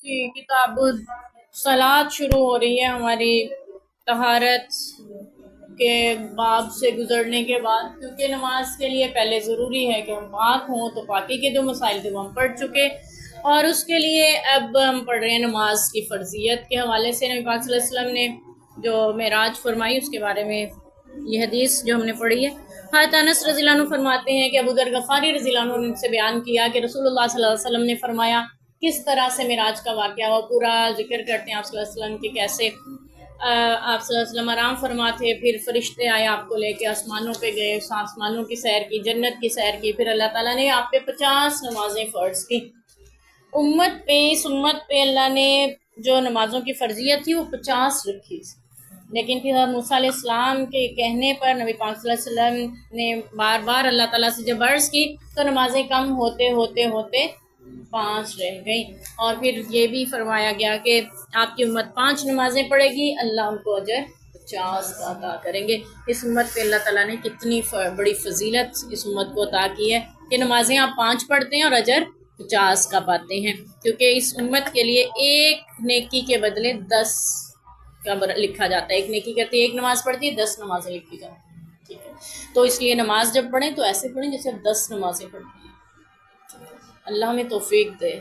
جی کتاب صلات شروع ہو رہی ہے ہماری طہارت کے باب سے گزرنے کے بعد، کیونکہ نماز کے لیے پہلے ضروری ہے کہ ہم پاک ہوں، تو پاکی کے جو مسائل تھے وہ ہم پڑھ چکے، اور اس کے لیے اب ہم پڑھ رہے ہیں نماز کی فرضیت کے حوالے سے۔ نبی پاک صلی اللہ علیہ وسلم نے جو معراج فرمائی اس کے بارے میں یہ حدیث جو ہم نے پڑھی ہے، حضرت انس رضی اللہ عنہ فرماتے ہیں کہ ابو ذر غفاری رضی اللہ عنہ نے ان سے بیان کیا کہ رسول اللہ صلی اللہ علیہ وسلم نے فرمایا کس طرح سے معراج کا واقعہ ہوا، پورا ذکر کرتے ہیں آپ صلی اللہ علیہ وسلم کہ کیسے آپ صلی اللہ علیہ وسلم آرام فرما تھے، پھر فرشتے آئے آپ کو لے کے، آسمانوں پہ گئے، آسمانوں کی سیر کی، جنت کی سیر کی، پھر اللہ تعالیٰ نے آپ پہ 50 نمازیں فرض کی۔ اس امت پہ اللہ نے جو نمازوں کی فرضیت تھی وہ 50 رکھی تھی، لیکن پھر حضرت موسیٰ علیہ السلام کے کہنے پر نبی پاک صلی اللہ علیہ وسلم نے بار بار اللہ تعالیٰ سے جب عرض کی تو نمازیں کم ہوتے ہوتے ہوتے 5 رہ گئیں، اور پھر یہ بھی فرمایا گیا کہ آپ کی امت 5 نمازیں پڑھے گی، اللہ ان کو اجر 50 کا عطا کریں گے۔ اس امت پہ اللہ تعالیٰ نے کتنی بڑی فضیلت اس امت کو عطا کی ہے کہ نمازیں آپ 5 پڑھتے ہیں اور اجر 50 کا پاتے ہیں، کیونکہ اس امت کے لیے ایک نیکی کے بدلے 10 کا لکھا جاتا ہے۔ ایک نیکی کرتی ہے، ایک نماز پڑھتی ہے، 10 نمازیں لکھی جاتی ہیں، ٹھیک ہے؟ تو اس لیے نماز جب پڑھیں تو ایسے پڑھیں جیسے 10 نمازیں پڑھتی ہیں۔ اللہ ہمیں توفیق دے۔